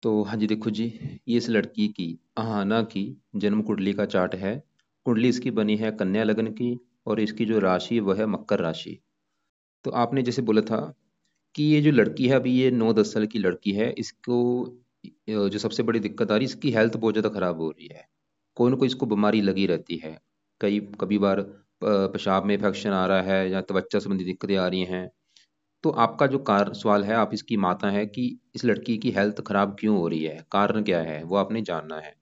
तो हाँ जी, देखो जी, ये इस लड़की की अहाना की जन्म कुंडली का चार्ट है। कुंडली इसकी बनी है कन्या लग्न की और इसकी जो राशि है वह है मकर राशि। तो आपने जैसे बोला था कि ये जो लड़की है अभी ये 9-10 साल की लड़की है, इसको जो सबसे बड़ी दिक्कत आ रही है इसकी हेल्थ बहुत ज़्यादा खराब हो रही है। कोई ना कोई इसको बीमारी लगी रहती है। कभी बार पेशाब में इन्फेक्शन आ रहा है या त्वचा संबंधी दिक्कतें आ रही हैं। तो आपका जो कार सवाल है, आप इसकी माता है कि इस लड़की की हेल्थ खराब क्यों हो रही है, कारण क्या है, वो आपने जानना है।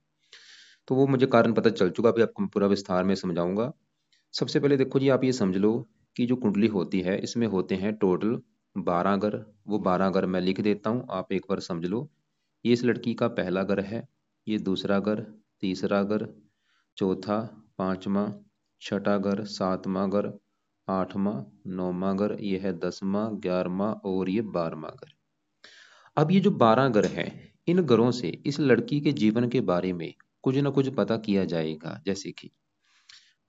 तो वो मुझे कारण पता चल चुका, अभी आपको मैं पूरा विस्तार में समझाऊंगा। सबसे पहले देखो जी, आप ये समझ लो कि जो कुंडली होती है इसमें होते हैं टोटल 12 घर। वो 12 घर मैं लिख देता हूँ, आप एक बार समझ लो। ये इस लड़की का पहला घर है, ये दूसरा घर, तीसरा घर, चौथा, पांचवा, छठा घर, सातवां घर, आठवां, नौवां घर, ये है 10वां, 11वां और ये 12वां घर। अब ये जो 12 घर हैं, इन घरों से इस लड़की के जीवन के बारे में कुछ ना कुछ पता किया जाएगा। जैसे कि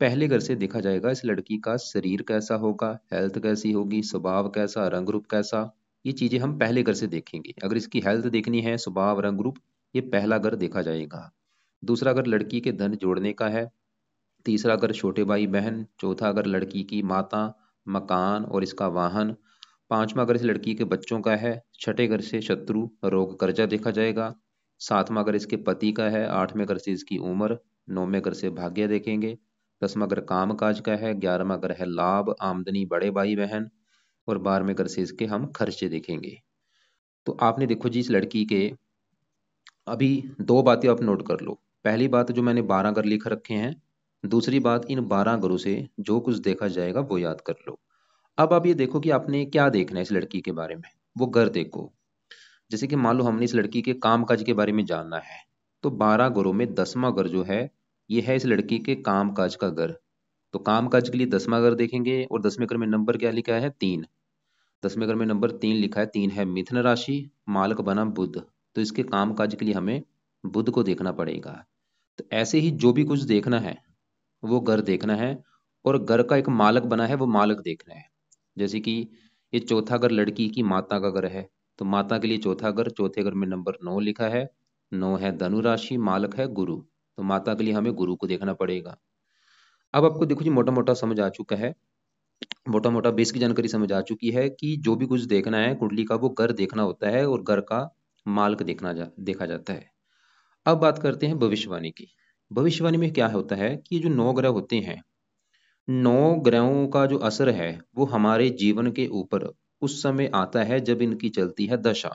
पहले घर से देखा जाएगा इस लड़की का शरीर कैसा होगा, हेल्थ कैसी होगी, स्वभाव कैसा, रंग रूप कैसा। ये चीजें हम पहले घर से देखेंगे। अगर इसकी हेल्थ देखनी है, स्वभाव, रंग रूप, ये पहला घर देखा जाएगा। दूसरा घर लड़की के धन जोड़ने का है। तीसरा घर छोटे भाई बहन। चौथा घर लड़की की माता, मकान और इसका वाहन। पांचवा घर इस लड़की के बच्चों का है। छठे घर से शत्रु, रोग, कर्जा देखा जाएगा। सातवां घर इसके पति का है। आठवें घर से इसकी उम्र। नौवें घर से भाग्य देखेंगे। 10वां घर काम काज का है। 11वां घर है लाभ, आमदनी, बड़े भाई बहन। और 12वें घर से इसके हम खर्चे देखेंगे। तो आपने देखो जी, इस लड़की के अभी दो बातें आप नोट कर लो। पहली बात, जो मैंने 12 घर लिख रखे हैं। दूसरी बात, इन 12 घरों से जो कुछ देखा जाएगा वो याद कर लो। अब आप ये देखो कि आपने क्या देखना है इस लड़की के बारे में। वो घर देखो। जैसे कि मान लो हमने इस लड़की के काम काज के बारे में जानना है। तो 12 घरों में 10वां घर जो है, ये है इस लड़की के काम काज का घर। तो काम काज के लिए 10वां घर देखेंगे और 10वें घर में नंबर क्या लिखा है, 3। 10वें घर में नंबर 3 लिखा है। 3 है मिथुन राशि, मालक बना बुध। तो इसके काम काज के लिए हमें बुध को देखना पड़ेगा। तो ऐसे ही जो भी कुछ देखना है वो घर देखना है। और घर का एक मालक बना है, वो मालक देखना है। जैसे कि ये चौथा घर लड़की की माता का घर है। तो माता के लिए चौथा घर, चौथे घर में नंबर 9 लिखा है। 9 है धनु राशि, मालक है गुरु। तो माता के लिए हमें गुरु को देखना पड़ेगा। अब आपको देखो जी, मोटा मोटा समझ आ चुका है। मोटा मोटा बेसिक जानकारी समझ आ चुकी है कि जो भी कुछ देखना है कुंडली का, वो घर देखना होता है और घर का मालक देखा जाता है। अब बात करते हैं भविष्यवाणी की। भविष्यवाणी में क्या होता है कि ये जो 9 ग्रह होते हैं, 9 ग्रहों का जो असर है वो हमारे जीवन के ऊपर उस समय आता है जब इनकी चलती है दशा।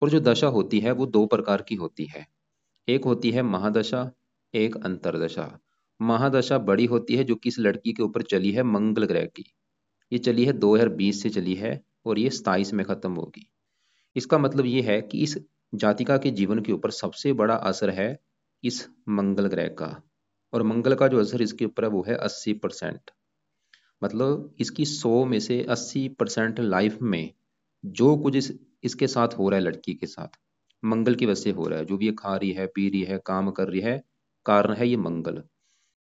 और जो दशा होती है वो दो प्रकार की होती है। एक होती है महादशा, एक अंतरदशा। महादशा बड़ी होती है, जो कि इस लड़की के ऊपर चली है मंगल ग्रह की। ये चली है 2020 से चली है और ये 27 में खत्म होगी। इसका मतलब ये है कि इस जातिका के जीवन के ऊपर सबसे बड़ा असर है इस मंगल ग्रह का। और मंगल का जो असर इसके ऊपर है वो है 80%। मतलब इसकी 100 में से 80% लाइफ में जो कुछ इसके साथ हो रहा है, लड़की के साथ, मंगल की वजह से हो रहा है। जो भी ये खा रही है, पी रही है, काम कर रही है, कारण है ये मंगल।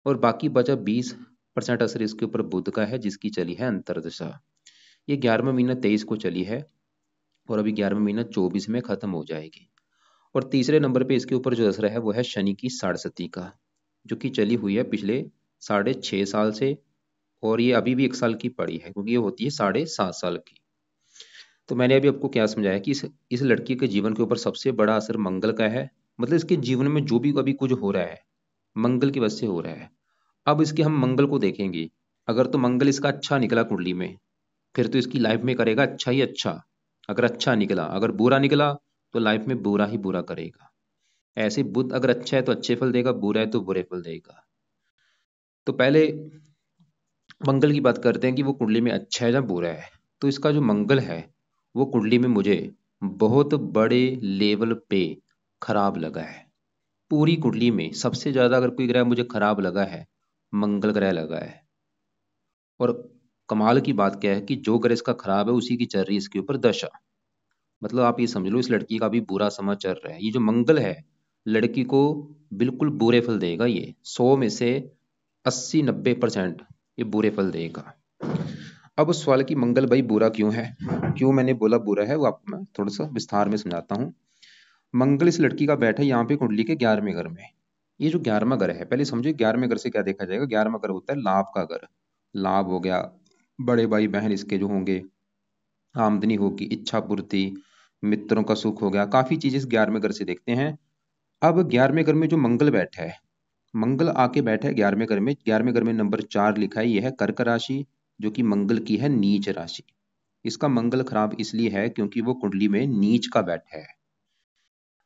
और बाकी बचा 20% असर इसके ऊपर बुध का है, जिसकी चली है अंतरदशा। ये 11वां महीना 23 को चली है और अभी 11वां महीना 24 में खत्म हो जाएगी। और तीसरे नंबर पे इसके ऊपर जो असर है वो है शनि की साढ़सती का, जो कि चली हुई है पिछले 6.5 साल से। और ये अभी भी 1 साल की पड़ी है, क्योंकि ये होती है 7.5 साल की। तो मैंने अभी आपको क्या समझाया कि इस लड़की के जीवन के ऊपर सबसे बड़ा असर मंगल का है। मतलब इसके जीवन में जो भी अभी कुछ हो रहा है, मंगल की वजह से हो रहा है। अब इसके हम मंगल को देखेंगे। अगर तो मंगल इसका अच्छा निकला कुंडली में, फिर तो इसकी लाइफ में करेगा अच्छा ही अच्छा। अगर अच्छा निकला, अगर बुरा निकला, तो लाइफ में बुरा ही बुरा करेगा। ऐसे बुध अगर अच्छा है तो अच्छे फल देगा, बुरा है तो बुरे फल देगा। तो पहले मंगल की बात करते हैं कि वो कुंडली में अच्छा है या बुरा है। तो इसका जो मंगल है वो कुंडली में मुझे बहुत बड़े लेवल पे खराब लगा है। पूरी कुंडली में सबसे ज्यादा अगर कोई ग्रह मुझे खराब लगा है, मंगल ग्रह लगा है। और कमाल की बात क्या है कि जो ग्रह इसका खराब है उसी की चल रही है इसके ऊपर दशा। मतलब आप ये समझ लो, इस लड़की का भी बुरा समय चल रहा है। ये जो मंगल है, लड़की को बिल्कुल बुरे फल देगा। ये 100 में से 80-90% ये बुरे फल देगा। अब उस सवाल की मंगल भाई बुरा क्यों है, क्यों मैंने बोला बुरा है, वो आपको मैं थोड़ा सा विस्तार में समझाता हूँ। मंगल इस लड़की का बैठा है यहाँ पे कुंडली के 11वें घर में। ये जो 11वां घर है, पहले समझो 11वें घर से क्या देखा जाएगा। 11वां घर होता है लाभ का घर। लाभ हो गया, बड़े भाई बहन इसके जो होंगे, आमदनी होगी, इच्छा पूर्ति, मित्रों का सुख हो गया, काफी चीजें इस 11वें घर से देखते हैं। अब 11वें घर में जो मंगल बैठा है, मंगल आके बैठा है 11वें घर में। 11वें घर में नंबर 4 लिखा है, यह है कर्क राशि, जो कि मंगल की है नीच राशि। इसका मंगल खराब इसलिए है क्योंकि वो कुंडली में नीच का बैठा है।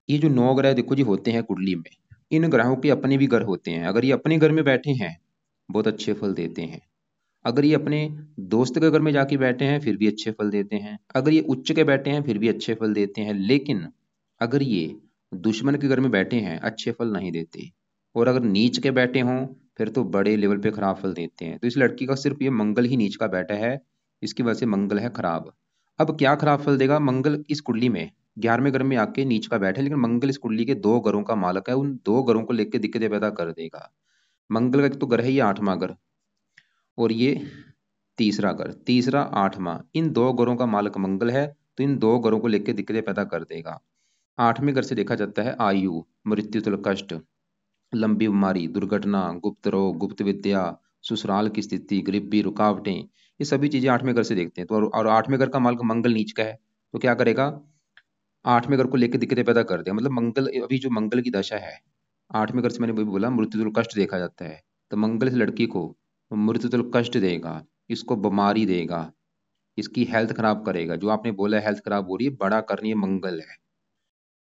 ये जो 9 ग्रह देखो जी होते हैं कुंडली में, इन ग्रहों के अपने भी घर होते हैं। अगर ये अपने घर में बैठे हैं, बहुत अच्छे फल देते हैं। अगर ये अपने दोस्त के घर में जाके बैठे हैं, फिर भी अच्छे फल देते हैं। अगर ये उच्च के बैठे हैं, फिर भी अच्छे फल देते हैं। लेकिन अगर ये दुश्मन के घर में बैठे हैं, अच्छे फल नहीं देते। और अगर नीच के बैठे हों, फिर तो बड़े लेवल पे खराब फल देते हैं। तो इस लड़की का सिर्फ ये मंगल ही नीच का बैठा है, इसकी वजह से मंगल है खराब। अब क्या खराब फल देगा मंगल इस कुंडली में? 11वें घर में आके नीच का बैठा है, लेकिन मंगल इस कुंडली के 2 घरों का मालक है। उन 2 घरों को लेकर दिक्कतें पैदा कर देगा। मंगल का एक तो घर है ये 8वां घर, और ये तीसरा घर, तीसरा 8वां, इन 2 घरों का मालक मंगल है। तो इन 2 घरों को लेकर दिक्कतें पैदा कर देगा। 8वें घर से देखा जाता है आयु, मृत्यु तल कष्ट, लंबी बीमारी, दुर्घटना, गुप्त रोग, गुप्त विद्या, ससुराल की स्थिति, गरीबी, रुकावटें, ये सभी चीजें 8वें घर से देखते हैं। तो और 8वें घर का मालक मंगल नीच का है, तो क्या करेगा? 8वें घर को लेकर दिक्कतें पैदा कर देगा। मतलब मंगल, अभी जो मंगल की दशा है, 8वें घर से मैंने वही बोला मृत्यु तुल कष्ट देखा जाता है। तो मंगल इस लड़की को मृत्यु तुल कष्ट देगा, इसको बीमारी देगा, इसकी हेल्थ खराब करेगा। जो आपने बोला हेल्थ खराब हो रही है, बड़ा करनी है मंगल है,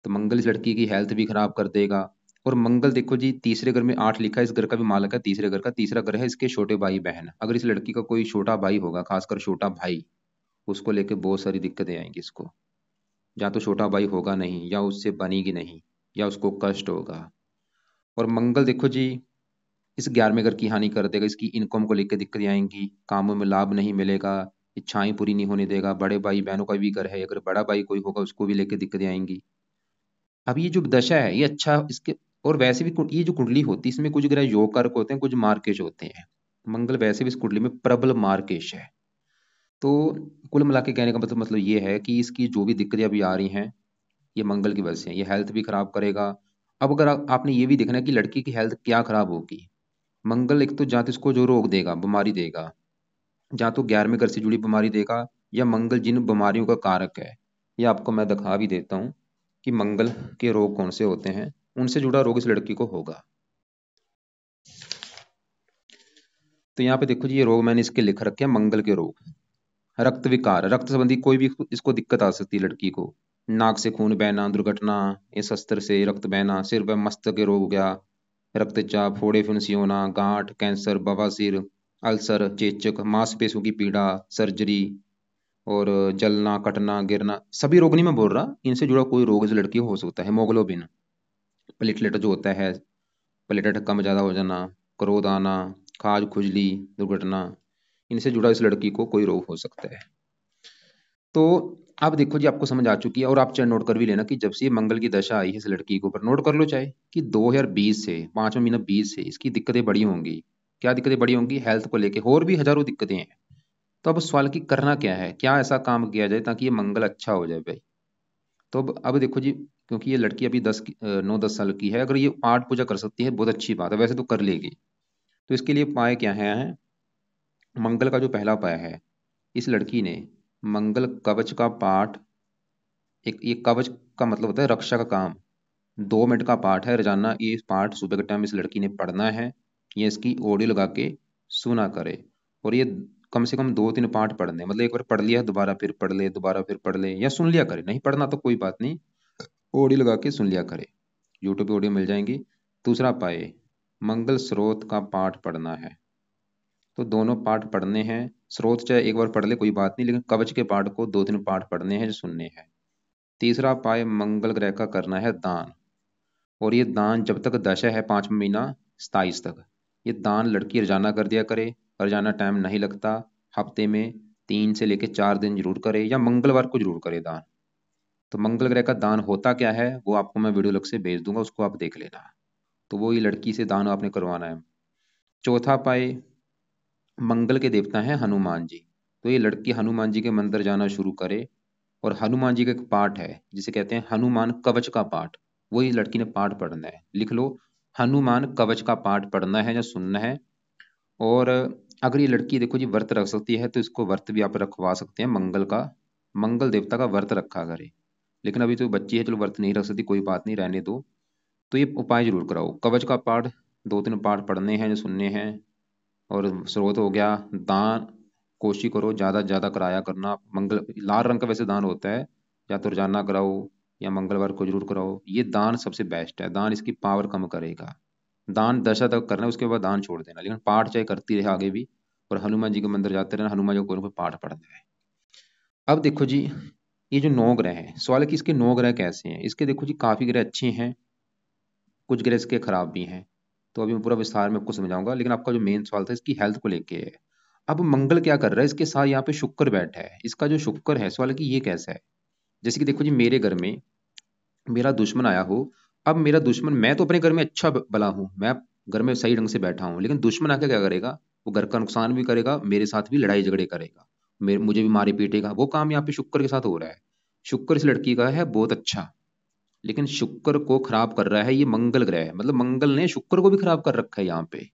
तो मंगल इस लड़की की हेल्थ भी खराब कर देगा। और मंगल देखो जी तीसरे घर में 8 लिखा है, इस घर का भी मालक है तीसरे घर का। तीसरा घर है इसके छोटे भाई बहन। अगर इस लड़की का कोई छोटा भाई होगा, खासकर छोटा भाई, उसको लेके बहुत सारी दिक्कतें आएंगी इसको। या तो छोटा भाई होगा नहीं, या उससे बनेगी नहीं, या उसको कष्ट होगा। और मंगल देखो जी इस 11वें घर की हानि कर देगा। इसकी इनकम को लेकर दिक्कतें आएंगी, कामों में लाभ नहीं मिलेगा, इच्छाएं पूरी नहीं होने देगा। बड़े भाई बहनों का भी घर है, अगर बड़ा भाई कोई होगा उसको भी लेकर दिक्कतें आएंगी। अब ये जो दशा है ये अच्छा इसके, और वैसे भी ये जो कुंडली होती है इसमें कुछ ग्रह योग कारक होते हैं, कुछ मार्केश होते हैं। मंगल वैसे भी इस कुंडली में प्रबल मार्केश है। तो कुल मिला के कहने का मतलब ये है कि इसकी जो भी दिक्कतें अभी आ रही हैं, ये मंगल की वजह से है। ये हेल्थ भी खराब करेगा। अब अगर आपने ये भी देखना है कि लड़की की हेल्थ क्या खराब होगी। मंगल एक तो जात इसको जो रोग देगा, बीमारी देगा, या तो 11वें घर से जुड़ी बीमारी देगा, या मंगल जिन बीमारियों का कारक है, ये आपको मैं दिखा भी देता हूँ कि मंगल के रोग कौन से होते हैं। उनसे जुड़ा रोग इस लड़की को होगा। तो यहाँ पे देखो जी ये रोग मैंने इसके लिख रखे हैं, मंगल के रोग। रक्त विकार, रक्त संबंधी कोई भी इसको दिक्कत आ सकती है लड़की को। नाक से खून बहना, दुर्घटना, इस शस्त्र से रक्त बहना, सिर व मस्तक के रोग हो गया, रक्तचाप, फोड़े फुंसी होना, गांठ, कैंसर, बवासीर, अल्सर, चेचक, मांसपेशियों की पीड़ा, सर्जरी, और जलना, कटना, गिरना, सभी रोग नहीं मैं बोल रहा, इनसे जुड़ा कोई रोग इस लड़की को हो सकता है। हेमोग्लोबिन, प्लेटलेट जो होता है, प्लेटलेट कम ज़्यादा हो जाना, क्रोध आना, खाज खुजली, दुर्घटना, इनसे जुड़ा इस लड़की को कोई रोग हो सकता है। तो अब देखो जी आपको समझ आ चुकी है। और आप चाहे नोट कर भी लेना कि जब से ये मंगल की दशा आई है इस लड़की के ऊपर, नोट कर लो चाहे, कि 2020 से 5वां महीना 20 से इसकी दिक्कतें बड़ी होंगी। क्या दिक्कतें बड़ी होंगी? हेल्थ को लेके और भी हजारों दिक्कतें हैं। तो अब सवाल की करना क्या है, क्या ऐसा काम किया जाए ताकि ये मंगल अच्छा हो जाए भाई। तो अब देखो जी, क्योंकि ये लड़की अभी 9-10 साल की है, अगर ये पाठ पूजा कर सकती है बहुत अच्छी बात है, वैसे तो कर लेगी। तो इसके लिए उपाय क्या है? मंगल का जो पहला उपाय है, इस लड़की ने मंगल कवच का पाठ, एक ये कवच का मतलब होता है रक्षा का काम, 2 मिनट का पाठ है रोजाना। ये पाठ सुबह के टाइम इस लड़की ने पढ़ना है। ये इसकी ऑडियो लगा के सुना करे। और ये कम से कम 2-3 पाठ पढ़ने, मतलब एक बार पढ़ लिया दोबारा फिर पढ़ ले, दोबारा फिर पढ़ ले, या सुन लिया करे, नहीं पढ़ना तो कोई बात नहीं, ऑडियो लगा के सुन लिया करे। यूट्यूब पे ऑडियो मिल जाएंगी। दूसरा पाए, मंगल स्रोत का पाठ पढ़ना है। तो दोनों पाठ पढ़ने हैं। स्रोत चाहे एक बार पढ़ ले कोई बात नहीं, लेकिन कवच के पाठ को 2-3 पाठ पढ़ने हैं जो सुनने हैं। तीसरा पाए, मंगल ग्रह का करना है दान। और ये दान जब तक दशा है 5वां महीना 27 तक, ये दान लड़की रोजाना कर दिया करे। रोजाना टाइम नहीं लगता, हफ्ते में 3 से लेकर 4 दिन जरूर करे, या मंगलवार को जरूर करे दान। तो मंगल ग्रह का दान होता क्या है वो आपको मैं वीडियो लग से भेज दूंगा, उसको आप देख लेना। तो वो ये लड़की से दान आपने करवाना है। चौथा पाए, मंगल के देवता हैं हनुमान जी। तो ये लड़की हनुमान जी के मंदिर जाना शुरू करे, और हनुमान जी का एक पाठ है जिसे कहते हैं हनुमान कवच का पाठ, वही लड़की ने पाठ पढ़ना है। लिख लो, हनुमान कवच का पाठ पढ़ना है या सुनना है। और अगर ये लड़की देखो जी व्रत रख सकती है तो इसको व्रत भी आप रखवा सकते हैं मंगल का, मंगल देवता का व्रत रखा करे। लेकिन अभी तो बच्ची है, चलो व्रत नहीं रख सकती, कोई बात नहीं, रहने दो। तो ये उपाय जरूर कराओ, कवच का पाठ 2-3 पाठ पढ़ने हैं जो सुनने हैं। और स्रोत हो गया, दान कोशिश करो ज़्यादा से ज़्यादा कराया करना। मंगल लाल रंग का वैसे दान होता है, या तो रोजाना कराओ या मंगलवार को जरूर कराओ। ये दान सबसे बेस्ट है, दान इसकी पावर कम करेगा। दान दशा तक करना है, उसके बाद दान छोड़ देना, लेकिन पाठ चाहे करती रहे आगे भी। और हनुमान जी के मंदिर जाते रहना, हनुमान जी को कोई ना कोई पाठ पढ़ना है। अब देखो जी, ये जो 9 ग्रह हैं, सवाल है कि इसके 9 ग्रह कैसे हैं। इसके देखो जी काफ़ी ग्रह अच्छे हैं, कुछ ग्रह इसके खराब भी हैं। तो अभी मैं पूरा विस्तार में आपको समझाऊंगा, लेकिन आपका जो मेन सवाल था इसकी हेल्थ को लेके है। अब मंगल क्या कर रहा है, इसके साथ यहाँ पे शुक्र बैठा है। इसका जो शुक्र है, सवाल है कि ये कैसा है। जैसे कि देखो जी, मेरे घर में मेरा दुश्मन आया हो। अब मेरा दुश्मन, मैं तो अपने घर में अच्छा भला हूँ, मैं घर में सही ढंग से बैठा हूँ, लेकिन दुश्मन आके क्या करेगा, वो घर का नुकसान भी करेगा, मेरे साथ भी लड़ाई झगड़े करेगा, मेरे मुझे भी मारे पीटेगा। वो काम यहाँ पे शुक्र के साथ हो रहा है। शुक्र इस लड़की का है बहुत अच्छा, लेकिन शुक्र को खराब कर रहा है ये मंगल ग्रह, मतलब मंगल ने शुक्र को भी खराब कर रखा है यहाँ पे।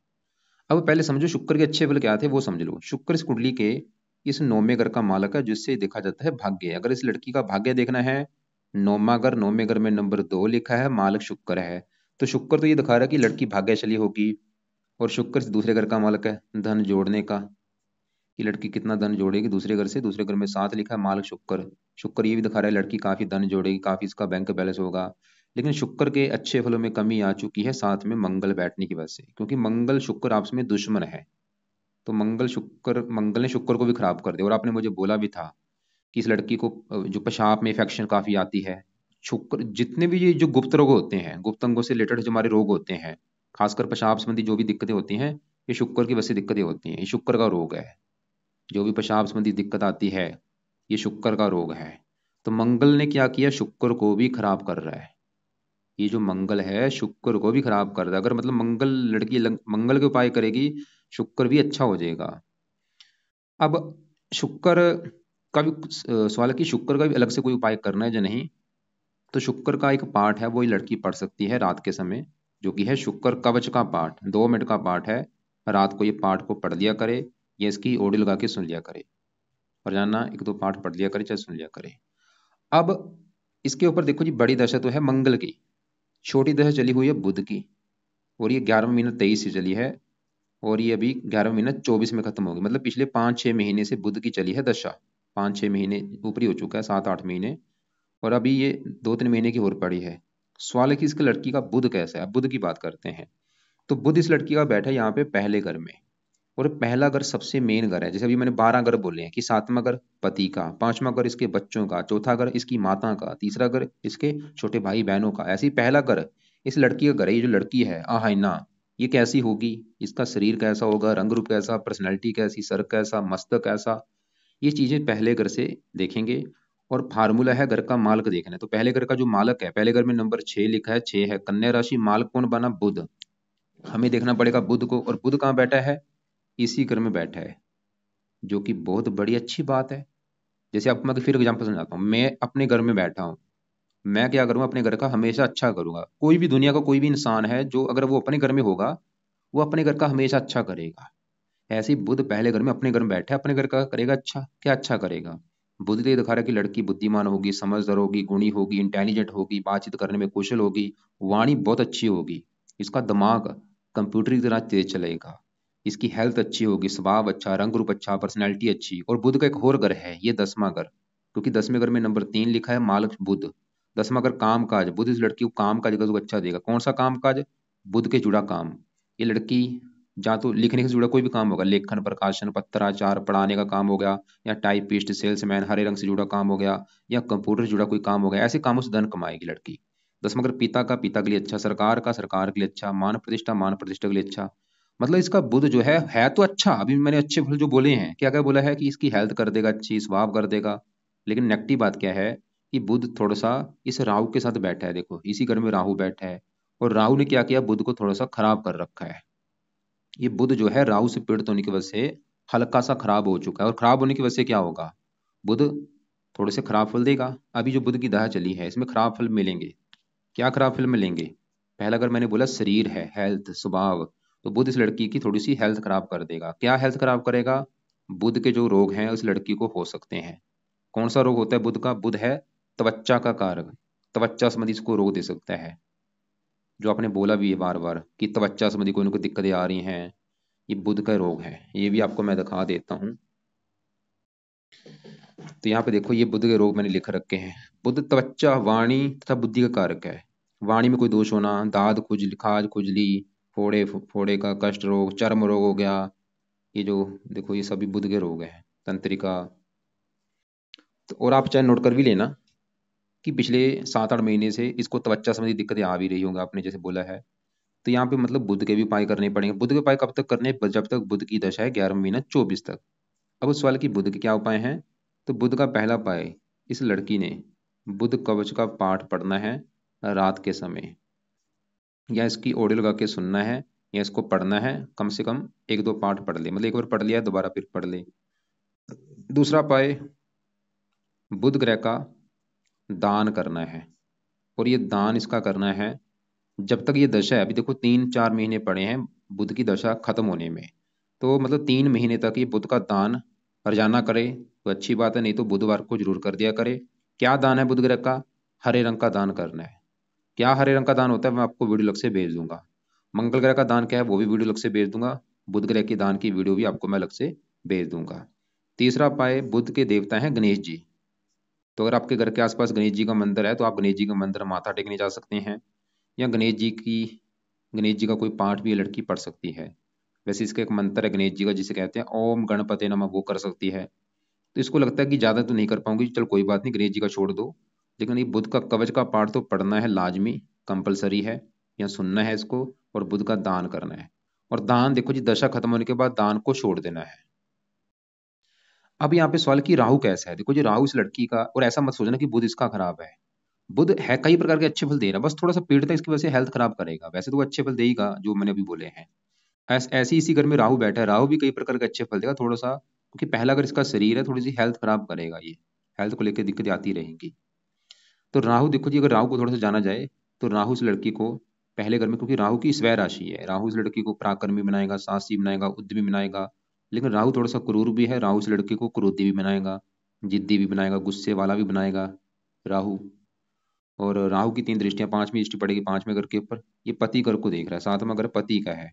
अब पहले समझो शुक्र के अच्छे फल क्या थे वो समझ लो। शुक्र इस कुंडली के इस 9वें घर का मालक है, जिससे देखा जाता है भाग्य। अगर इस लड़की का भाग्य देखना है, 9वां घर, 9वें घर में नंबर 2 लिखा है, मालक शुक्र है। तो शुक्र तो ये दिखा रहा है कि लड़की भाग्यशाली होगी। और शुक्र से दूसरे घर का मालक है धन जोड़ने का, कि लड़की कितना धन जोड़ेगी दूसरे घर से। दूसरे घर में 7 लिखा है, मालक शुक्र। शुक्र ये भी दिखा रहा है लड़की काफी धन जोड़ेगी, काफी इसका बैंक बैलेंस होगा। लेकिन शुक्र के अच्छे फलों में कमी आ चुकी है साथ में मंगल बैठने की वजह से, क्योंकि मंगल शुक्र आपस में दुश्मन है। तो मंगल ने शुक्र को भी खराब कर दिया। और आपने मुझे बोला भी था कि इस लड़की को जो पेशाब में इन्फेक्शन काफी आती है। शुक्र जितने भी ये जो गुप्त रोग होते हैं, गुप्त अंगों से रिलेटेड जो हमारे रोग होते हैं, खासकर पेशाब संबंधी जो भी दिक्कतें होती हैं, ये शुक्र की वजह से दिक्कतें होती हैं। ये शुक्र का रोग है। जो भी पेशाब संबंधी दिक्कत आती है, ये शुक्र का रोग है। तो मंगल ने क्या किया, शुक्र को भी खराब कर रहा है। ये जो मंगल है शुक्र को भी खराब कर रहा है। अगर मतलब मंगल के उपाय करेगी, शुक्र भी अच्छा हो जाएगा। अब शुक्र का भी सवाल है कि शुक्र का भी अलग से कोई उपाय करना है या नहीं। तो शुक्र का एक पाठ है, वो ये लड़की पढ़ सकती है रात के समय, जो कि है शुक्र कवच का पाठ। 2 मिनट का पाठ है, रात को ये पाठ को पढ़ लिया करे, ये इसकी ऑडियो लगा के सुन लिया करे। और जानना, 1-2 पाठ पढ़ लिया करे चाहे सुन लिया करे। अब इसके ऊपर देखो जी, बड़ी दशा तो है मंगल की, छोटी दशा चली हुई है बुध की। और ये 11वां महीना 23 से चली है, और ये अभी 11वां महीना 24 में खत्म होगी। मतलब पिछले 5-6 महीने से बुध की चली है दशा। 5-6 महीने ऊपरी हो चुका है, 7-8 महीने। और अभी ये 2-3 महीने की और पड़ी है। सवाल है कि इसके लड़की का बुध कैसा है। अब बुध की बात करते हैं। तो बुध इस लड़की का बैठा है यहाँ पे पहले घर में। और पहला घर सबसे मेन घर है। जैसे अभी मैंने 12 घर बोले हैं कि 7वां घर पति का, 5वां घर इसके बच्चों का, चौथा घर इसकी माता का, तीसरा घर इसके छोटे भाई बहनों का। ऐसे ही पहला घर इस लड़की का घर है। ये जो लड़की है आहाइना, ये कैसी होगी, इसका शरीर कैसा होगा, रंग रूप कैसा, पर्सनैलिटी कैसी, सर कैसा, मस्तक कैसा, ये चीजें पहले घर से देखेंगे। और फार्मूला है घर का मालक देखना है। तो पहले घर का जो मालक है, पहले घर में नंबर 6 लिखा है, 6 है कन्या राशि, मालक कौन बना, बुध। हमें देखना पड़ेगा बुध को। और बुध कहाँ बैठा है, इसी घर में बैठा है, जो कि बहुत बड़ी अच्छी बात है। जैसे आपको मैं फिर एग्जांपल समझाता हूँ। मैं अपने घर में बैठा हूँ, मैं क्या करूंगा, अपने घर का हमेशा अच्छा करूंगा। कोई भी दुनिया का कोई भी इंसान है जो अगर वो अपने घर में होगा, वो अपने घर का हमेशा अच्छा करेगा। ऐसे ही बुध पहले घर में अपने घर में बैठा है, अपने घर का करेगा अच्छा। क्या अच्छा करेगा, बुध तो ये दिखा रहा है कि लड़की बुद्धिमान होगी, समझदार होगी, गुणी होगी, इंटेलिजेंट होगी, बातचीत करने में कुशल होगी, वाणी बहुत अच्छी होगी, इसका दिमाग कंप्यूटर की तरह तेज चलेगा, इसकी हेल्थ अच्छी होगी, स्वभाव अच्छा, रंग रूप अच्छा, पर्सनैलिटी अच्छी। और बुध का एक और घर है, ये 10वां घर, क्योंकि 10वें घर में नंबर 3 लिखा है, मालक बुध। 10वां घर काम काज, बुध इस लड़की को काम काज का अच्छा देगा। कौन सा काम काज, बुध के जुड़ा काम। ये लड़की जहाँ तो लिखने से जुड़ा कोई भी काम होगा, लेखन, प्रकाशन, पत्राचार, पढ़ाने का काम हो गया, या टाइपिस्ट, सेल्समैन, हरे रंग से जुड़ा काम हो गया, या कंप्यूटर से जुड़ा कोई काम हो गया, ऐसे कामों से धन कमाएगी लड़की। 10वां घर पिता का, पिता के लिए अच्छा, सरकार का, सरकार के लिए अच्छा, मान प्रतिष्ठा के लिए अच्छा। मतलब इसका बुध जो है तो अच्छा। अभी मैंने अच्छे फल जो बोले हैं, क्या क्या बोला है कि इसकी हेल्थ कर देगा अच्छी, स्वभाव कर देगा। लेकिन नेगेटिव बात क्या है कि बुध थोड़ा सा इस राहु के साथ बैठा है। देखो इसी घर में राहु बैठा है, और राहु ने क्या किया, बुध को थोड़ा सा खराब कर रखा है। ये बुध जो है राहु से पीड़ित होने की वजह से हल्का सा खराब हो चुका है। और खराब होने की वजह से क्या होगा, बुध थोड़े से खराब फल देगा। अभी जो बुध की दशा चली है इसमें खराब फल मिलेंगे। क्या खराब फल मिलेंगे? पहला अगर मैंने बोला शरीर है, हेल्थ, स्वभाव, तो बुध इस लड़की की थोड़ी सी हेल्थ खराब कर देगा। क्या हेल्थ खराब करेगा? बुध के जो रोग हैं उस लड़की को हो सकते हैं। कौन सा रोग होता है बुध का? बुध है त्वचा का कारक, त्वचा संबंधी इसको रोग दे सकता है। जो आपने बोला भी है बार बार कि त्वचा संबंधी कोई ना कोई दिक्कतें आ रही हैं, ये बुध का रोग है। ये भी आपको मैं दिखा देता हूँ। तो यहाँ पे देखो ये बुध के रोग मैंने लिख रखे हैं। बुध त्वचा, वाणी तथा बुद्धि का कारक है। वाणी में कोई दोष होना, दाद खुजली, खाज खुजली, फोड़े फोड़े का कष्ट रोग, चर्म रोग हो गया, ये जो देखो ये सभी बुध के रोग हैं। तंत्रिका। तो और आप चाहे नोट कर भी लेना कि पिछले 7-8 महीने से इसको त्वचा संबंधी दिक्कतें आ भी रही होंगी, आपने जैसे बोला है। तो यहाँ पे मतलब बुध के भी उपाय करने पड़ेंगे। बुध के उपाय कब तक करने? जब तक बुध की दशा है 11 महीना 24 तक। अब उस सवाल की बुध के क्या उपाय हैं? तो बुध का पहला उपाय, इस लड़की ने बुध कवच का पाठ पढ़ना है रात के समय, या इसकी ऑडियो लगा के सुनना है, या इसको पढ़ना है। कम से कम 1-2 पाठ पढ़ ले, मतलब एक बार पढ़ लिया दोबारा फिर पढ़ ले। दूसरा उपाय, बुध ग्रह का दान करना है। और ये दान इसका करना है जब तक ये दशा है। अभी देखो 3-4 महीने पड़े हैं बुध की दशा खत्म होने में, तो मतलब 3 महीने तक ये बुध का दान रोजाना करे तो अच्छी बात है, नहीं तो बुधवार को जरूर कर दिया करे। क्या दान है बुध ग्रह का? हरे रंग का दान करना है। क्या हरे रंग का दान होता है मैं आपको वीडियो लग से भेज दूंगा। मंगल ग्रह का दान क्या है वो भी वीडियो लग से भेज दूंगा। बुध ग्रह के दान की वीडियो भी आपको मैं अलग से भेज दूंगा। तीसरा उपाय, बुध के देवता हैं गणेश जी। तो अगर आपके घर के आसपास गणेश जी का मंदिर है तो आप गणेश जी का मंदिर माथा टेकने जा सकते हैं, या गणेश जी का कोई पाठ भी ये लड़की पढ़ सकती है। वैसे इसका एक मंत्र है गणेश जी का जिसे कहते हैं ओम गणपते नमः, वो कर सकती है। तो इसको लगता है कि ज्यादा तो नहीं कर पाऊंगी, चल कोई बात नहीं गणेश जी का छोड़ दो। लेकिन ये बुध का कवच का पाठ तो पढ़ना है, लाजमी कंपलसरी है, या सुनना है इसको, और बुध का दान करना है। और दान देखो जी, दशा खत्म होने के बाद दान को छोड़ देना है। अब यहाँ पे सवाल कि राहु कैसा है। देखो जी राहु इस लड़की का, और ऐसा मत सोचना कि बुध इसका खराब है। बुध है कई प्रकार के अच्छे फल दे रहा है, बस थोड़ा सा पीड़ित है इसकी वजह से हेल्थ खराब करेगा। वैसे तो वो अच्छे फल देगा जो मैंने अभी बोले हैं। ऐसे इसी घर में राहु बैठा है, राहु भी कई प्रकार के अच्छे फल देगा थोड़ा सा, क्योंकि पहला अगर इसका शरीर है थोड़ी सी हेल्थ खराब करेगा ये, हेल्थ को लेकर दिक्कतें आती रहेंगी। तो राहु देखो जी, अगर राहु को थोड़ा सा जाना जाए तो राहु इस लड़की को पहले घर में, क्योंकि राहु की स्वय राशि है, राहु इस लड़की को पराक्रमी बनाएगा, साहसी बनाएगा, उद्यमी बनाएगा। लेकिन राहु थोड़ा सा क्रूर भी है, राहु इस लड़की को क्रोधी भी बनाएगा, जिद्दी भी बनाएगा, गुस्से वाला भी बनाएगा राहु। और राहु की 3 दृष्टियां, 5वीं दृष्टि पड़ेगी 5वें घर के ऊपर। ये पति घर को देख रहा है, 7वां घर पति का है।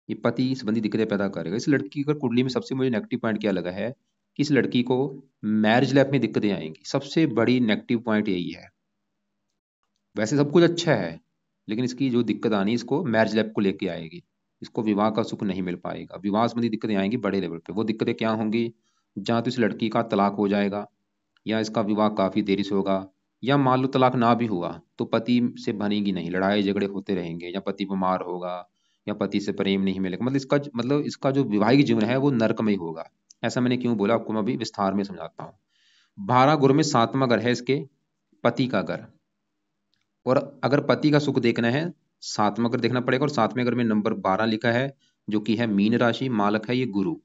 ये पति संबंधी दिक्कतें पैदा करेगा। इस लड़की का कुंडली में सबसे मुझे नेगेटिव पॉइंट क्या लगा है कि इस लड़की को मैरिज लाइफ में दिक्कतें आएंगी। सबसे बड़ी नेगेटिव पॉइंट यही है। वैसे सब कुछ अच्छा है, लेकिन इसकी जो दिक्कत आनी इसको मैरिज लाइफ को लेके आएगी। इसको विवाह का सुख नहीं मिल पाएगा, विवाह संबंधी दिक्कतें आएंगी बड़े लेवल पे। वो दिक्कतें क्या होंगी? जहाँ तो इस लड़की का तलाक हो जाएगा, या इसका विवाह काफी देरी से होगा, या मान लो तलाक ना भी हुआ तो पति से बनेगी नहीं, लड़ाई झगड़े होते रहेंगे, या पति बीमार होगा, या पति से प्रेम नहीं मिलेगा। मतलब इसका जो वैवाहिक जीवन है वो नरकमय होगा। ऐसा मैंने क्यों बोला आपको मैं अभी विस्तार में समझाता हूँ। 12 गुरु में 7वां घर है इसके, पति का घर। और अगर पति का सुख देखना है 7वां घर देखना पड़ेगा, और 7वें घर में नंबर 12 लिखा है जो कि है मीन राशि, मालक है ये गुरु।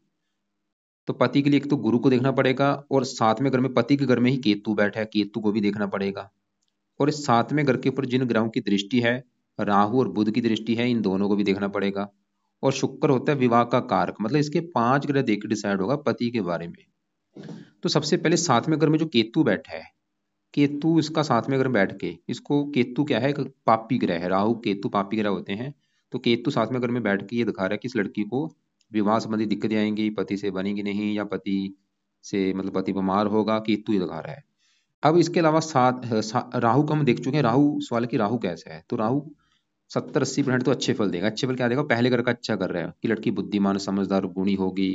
तो पति के लिए एक तो गुरु को देखना पड़ेगा, और 7वें घर में पति के घर में ही केतु बैठा है, केतु को भी देखना पड़ेगा। और इस 7वें घर के ऊपर जिन ग्रहों की दृष्टि है, राहु और बुध की दृष्टि है, इन दोनों को भी देखना पड़ेगा। और शुक्र होता है विवाह का कारक, मतलब इसके 5 ग्रह देख के डिसाइड होगा पति के बारे में। तो सबसे पहले 7वें घर में जो केतु बैठा है, केतु इसका 7वें घर में बैठ के, इसको केतु क्या है, एक पापी ग्रह है। राहु केतु पापी ग्रह होते हैं। तो केतु 7वें घर में बैठ के ये दिखा रहा है कि इस लड़की को विवाह संबंधी दिक्कतें आएंगी, पति से बनेगी नहीं, या पति से मतलब पति बीमार होगा, केतु ये दिखा रहा है। अब इसके अलावा राहु को हम देख चुके हैं। राहु सवाल है कि राहु कैसा है। तो राहु 70-80% तो अच्छे फल देगा। अच्छे फल क्या देगा? पहले घर का अच्छा कर रहा है कि लड़की बुद्धिमान, समझदार, गुणी होगी।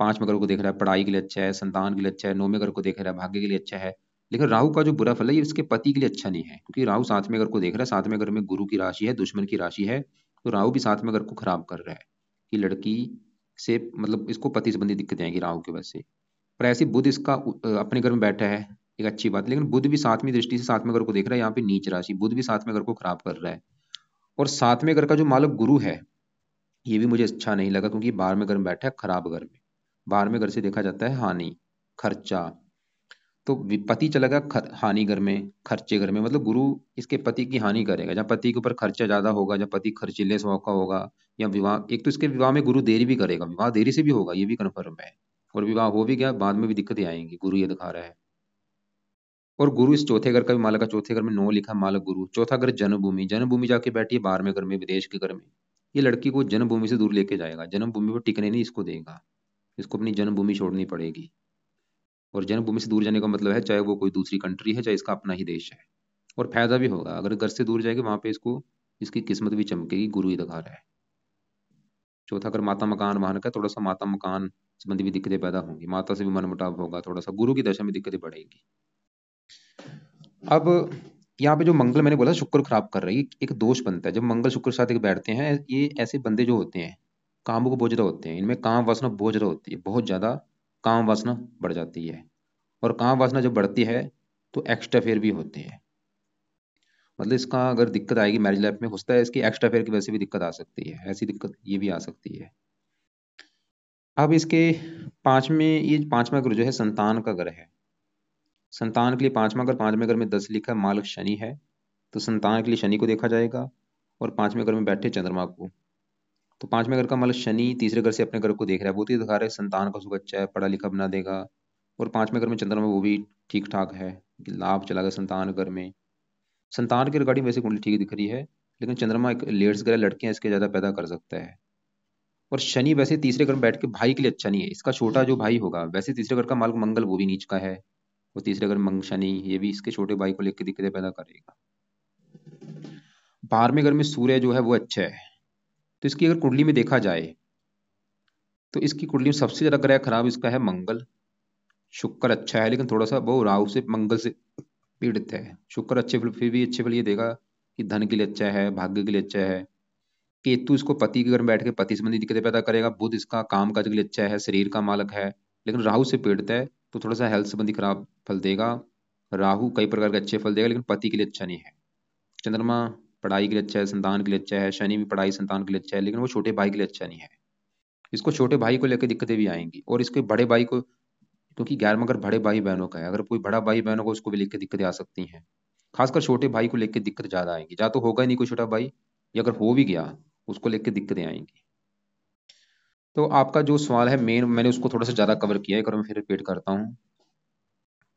5वें घर को देख रहा है, पढ़ाई के लिए अच्छा है, संतान के लिए अच्छा है। 9वें घर को देख रहा है, भाग्य के लिए अच्छा है। लेकिन राहु का जो बुरा फल है ये इसके पति के लिए अच्छा नहीं है, क्योंकि राहु 7वें घर को देख रहा है। 7वें घर में गुरु की राशि है, दुश्मन की राशि है। तो राहु भी 7वें घर को खराब कर रहा है कि लड़की से मतलब इसको पति संबंधी दिक्कतें आएंगी राहु की वजह से। पर ऐसी बुध इसका अपने घर में बैठा है, एक अच्छी बात। लेकिन बुध भी 7वीं दृष्टि से 7वें घर को देख रहा है, यहाँ पे नीच राशि, बुध भी 7वें घर को खराब कर रहा है। और 7वें घर का जो मालक गुरु है ये भी मुझे अच्छा नहीं लगा, क्योंकि 12वें घर में बैठा है खराब घर में। 12वें घर से देखा जाता है हानि, खर्चा। तो पति चला गया हानि घर में, खर्चे घर में, मतलब गुरु इसके पति की हानि करेगा। जहाँ पति के ऊपर खर्चा ज्यादा होगा, जहाँ पति खर्चीले स्वभाव का होगा, या विवाह, एक तो इसके विवाह में गुरु देरी भी करेगा, विवाह देरी से भी होगा ये भी कन्फर्म है, और विवाह हो भी गया बाद में भी दिक्कतें आएंगी, गुरु ये दिखा रहा है। और गुरु इस चौथे घर का भी मालक है, चौथे घर में 9 लिखा मालक गुरु। चौथा घर जन्मभूमि, जन्मभूमि जाके बैठी है 12वें घर में, विदेश के घर में। ये लड़की को जन्मभूमि से दूर लेके जाएगा, जन्मभूमि पर टिकने नहीं इसको देगा, इसको अपनी जन्मभूमि छोड़नी पड़ेगी। और जन्मभूमि से दूर जाने का मतलब है चाहे वो कोई दूसरी कंट्री है चाहे इसका अपना ही देश है। और फायदा भी होगा, अगर घर से दूर जाएगी वहां पे इसको इसकी किस्मत भी चमकेगी, गुरु ही दिखा रहा है। चौथा अगर माता मकान वाहन का, थोड़ा सा माता मकान संबंधी भी दिक्कतें पैदा होंगी, माता से भी मनमुटाव होगा, थोड़ा सा गुरु की दशा में दिक्कतें बढ़ेगी। अब यहाँ पे जो मंगल मैंने बोला शुक्र खराब कर रही है, एक दोष बनता है जब मंगल शुक्र के साथ एक बैठते हैं। ये ऐसे बंदे जो होते हैं काम को बोझ रहे होते हैं, इनमें काम वासना बोझ रही होती है, बहुत ज्यादा काम वासना बढ़ जाती है। और काम वासना जब बढ़ती है तो एक्स्ट्रा फेयर भी होते हैं। मतलब इसका अगर दिक्कत आएगी मैरिज लाइफ में, हो सकता है इसकी एक्स्ट्रा फेयर की वजह से भी दिक्कत आ सकती है, ऐसी दिक्कत ये भी आ सकती है। अब इसके पांचवें, ये पांचवा घर जो है संतान का घर है। संतान के लिए पांचवा घर, पांचवें घर में 10 लिखा है, मालक शनि है, तो संतान के लिए शनि को देखा जाएगा। और पांचवें घर में बैठे चंद्रमा को, तो पांचवें घर का मालक शनि तीसरे घर से अपने घर को देख रहा है, बहुत ही दिखा रहा है संतान का सुख अच्छा है, पढ़ा लिखा बना देगा। और पांचवें घर में चंद्रमा वो भी ठीक ठाक है, लाभ चला गया संतान घर में। संतान की रिगार्डिंग वैसे कुंडली ठीक दिख रही है, लेकिन चंद्रमा एक लेट्स गया, लड़कियां इसके ज्यादा पैदा कर सकता है। और शनि वैसे तीसरे घर में बैठ के भाई के लिए अच्छा नहीं है, इसका छोटा जो भाई होगा, वैसे तीसरे घर का मालक मंगल वो भी नीच का है, वो तीसरे घर मंग शनि ये भी इसके छोटे भाई को लेकर दिक्कतें पैदा करेगा। 12वें घर में सूर्य जो है वो अच्छा है। तो इसकी अगर कुंडली में देखा जाए तो इसकी कुंडली में सबसे ज्यादा ग्रह खराब इसका है मंगल। शुक्र अच्छा है लेकिन थोड़ा सा वो राहु से मंगल से पीड़ित है। शुक्र अच्छे फल, फिर भी अच्छे फल ये देगा कि धन के लिए अच्छा है, भाग्य के लिए अच्छा है। केतु इसको पति के घर में बैठ के पति संबंधी दिक्कतें पैदा करेगा। बुध इसका काम काज के लिए अच्छा है, शरीर का मालक है, लेकिन राहु से पीड़ित है, तो थोड़ा सा हेल्थ संबंधी खराब फल देगा। राहु कई प्रकार के अच्छे फल देगा लेकिन पति के लिए अच्छा नहीं है। चंद्रमा पढ़ाई के लिए अच्छा है, संतान के लिए अच्छा है, शनि भी पढ़ाई संतान के लिए अच्छा है, लेकिन वो छोटे भाई के लिए अच्छा नहीं है। इसको छोटे भाई को लेकर दिक्कतें भी आएंगी, और इसके बड़े भाई को, क्योंकि 11वां घर बड़े भाई बहनों का है, अगर कोई बड़ा भाई बहनों को उसको भी लेकर दिक्कतें आ सकती हैं। खासकर छोटे भाई को लेकर दिक्कत ज्यादा आएंगी, या तो होगा ही नहीं कोई छोटा भाई, या अगर हो भी गया उसको लेकर दिक्कतें आएंगी। तो आपका जो सवाल है मेन, मैंने उसको थोड़ा सा ज्यादा कवर किया है, एक और मैं फिर रिपीट करता हूँ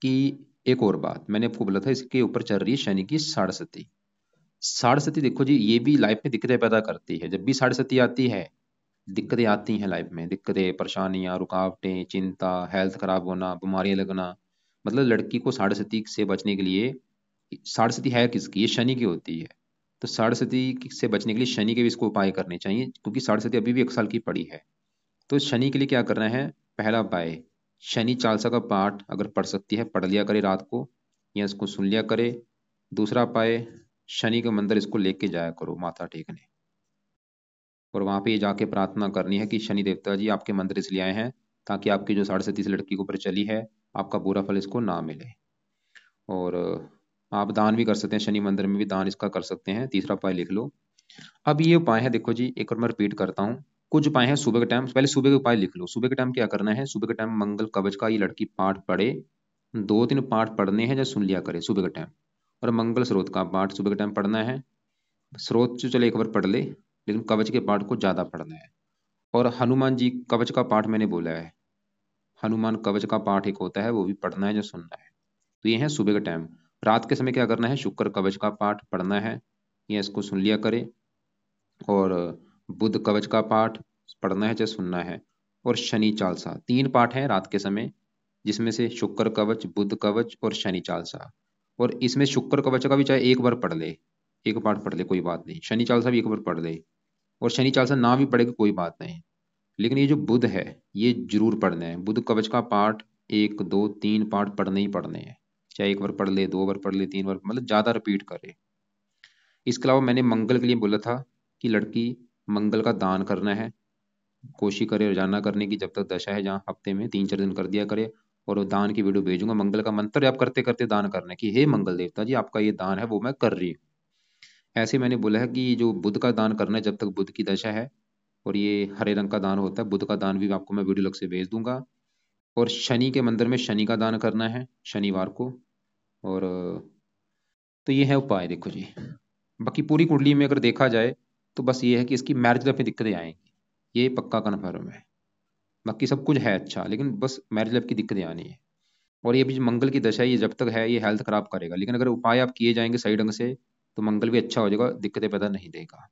कि एक और बात मैंने आपको बोला था, इसके ऊपर चल रही है शनि की साढ़े। साढ़े सती देखो जी, ये भी लाइफ में दिक्कतें पैदा करती है। जब भी साढ़े सती आती है दिक्कतें आती हैं लाइफ में, दिक्कतें परेशानियां रुकावटें चिंता, हेल्थ खराब होना, बीमारियां लगना। मतलब लड़की को साढ़े सती से बचने के लिए, साढ़े सती है किसकी, ये शनि की होती है। तो साढ़े सती से बचने के लिए शनि के भी इसको उपाय करने चाहिए, क्योंकि साढ़े सती अभी भी 1 साल की पड़ी है। तो शनि के लिए क्या करना है, पहला उपाय, शनि चालीसा का पाठ अगर पढ़ सकती है पढ़ लिया करे रात को, या इसको सुन लिया करे। दूसरा उपाय, शनि के मंदिर इसको लेके जाया करो माथा टेकने, और वहां पे ये जाके प्रार्थना करनी है कि शनि देवता जी आपके मंदिर इसलिए आए हैं ताकि आपकी जो साढ़े सती से लड़की के ऊपर चली है आपका बुरा फल इसको ना मिले। और आप दान भी कर सकते हैं, शनि मंदिर में भी दान इसका कर सकते हैं, तीसरा उपाय लिख लो। अब ये उपाय है देखो जी, एक और मैं रिपीट करता हूँ। कुछ उपाय हैं सुबह के टाइम, पहले सुबह के उपाय लिख लो। सुबह के टाइम क्या करना है, सुबह के टाइम मंगल कवच का ये लड़की पाठ पढ़े, 2-3 पाठ पढ़ने हैं, जो सुन लिया करे सुबह के टाइम। और मंगल स्रोत का पाठ सुबह के टाइम पढ़ना है। स्रोत से चले एक बार पढ़ ले, लेकिन कवच के पाठ को ज्यादा पढ़ना है। और हनुमान जी कवच का पाठ मैंने बोला है, हनुमान कवच का पाठ एक होता है वो भी पढ़ना है, जो सुनना है। तो ये है सुबह के टाइम। रात के समय क्या करना है, शुक्र कवच का पाठ पढ़ना है, या इसको सुन लिया करे। और बुध कवच का पाठ पढ़ना है चाहे सुनना है। और शनि चालसा, 3 पाठ हैं रात के समय, जिसमें से शुक्र कवच, बुध कवच और शनि चालसा। और इसमें शुक्र कवच का भी चाहे एक बार पढ़ ले, एक पाठ पढ़ ले कोई बात नहीं, शनि चालसा भी एक बार पढ़ ले। और शनि चालसा ना भी पढ़ेगा कोई बात नहीं, लेकिन ये जो बुध है ये जरूर पढ़ना है। बुध कवच का पाठ 1 2 3 पाठ पढ़ने ही पढ़ने हैं, चाहे एक बार पढ़ ले, 2 बार पढ़ ले, 3 बार, मतलब ज्यादा रिपीट करे। इसके अलावा मैंने मंगल के लिए बोला था कि लड़की मंगल का दान करना है, कोशिश करे रोजाना करने की, जब तक दशा है, जहाँ हफ्ते में 3-4 दिन कर दिया करे। और वो दान की वीडियो भेजूंगा, मंगल का मंत्र आप करते करते दान करना है कि हे मंगल देवता जी आपका ये दान है वो मैं कर रही हूँ। ऐसे मैंने बोला है कि जो बुध का दान करना है जब तक बुध की दशा है। और ये हरे रंग का दान होता है, बुध का दान भी आपको मैं वीडियो लग से भेज दूंगा। और शनि के मंदिर में शनि का दान करना है शनिवार को। और तो ये है उपाय, देखो जी। बाकी पूरी कुंडली में अगर देखा जाए तो बस ये है कि इसकी मैरिज लाइफ में दिक्कतें आएंगी, ये पक्का कन्फर्म है। बाकी सब कुछ है अच्छा, लेकिन बस मैरिज लाइफ की दिक्कतें आनी है। और ये भी मंगल की दशा है, ये जब तक है ये हेल्थ खराब करेगा, लेकिन अगर उपाय आप किए जाएंगे सही ढंग से तो मंगल भी अच्छा हो जाएगा, दिक्कतें पैदा नहीं देगा।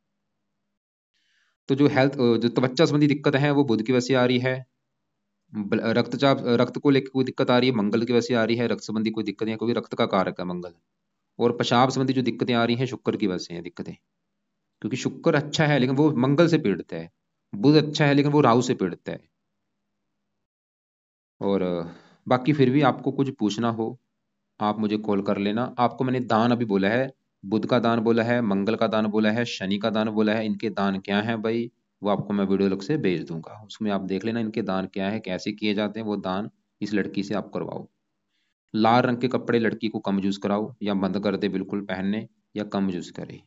तो जो हेल्थ जो त्वचा संबंधी दिक्कत है वो बुध की वजह से आ रही है। रक्तचाप रक्त को लेकर कोई दिक्कत आ रही है मंगल की वजह से आ रही है, रक्त संबंधी कोई दिक्कत है क्योंकि रक्त का कारक है मंगल। और पेशाब संबंधी जो दिक्कतें आ रही हैं शुक्र की वजह से हैं दिक्कतें, क्योंकि शुक्र अच्छा है लेकिन वो मंगल से पीड़ित है। बुध अच्छा है लेकिन वो राहु से पीड़ित है। और बाकी फिर भी आपको कुछ पूछना हो आप मुझे कॉल कर लेना। आपको मैंने दान अभी बोला है, बुध का दान बोला है, मंगल का दान बोला है, शनि का दान बोला है। इनके दान क्या है भाई, वो आपको मैं वीडियो लग से भेज दूंगा, उसमें आप देख लेना इनके दान क्या है, कैसे किए जाते हैं वो दान। इस लड़की से आप करवाओ। लाल रंग के कपड़े लड़की को कम यूज कराओ, या बंद कर दे बिल्कुल पहनने, या कम यूज करे।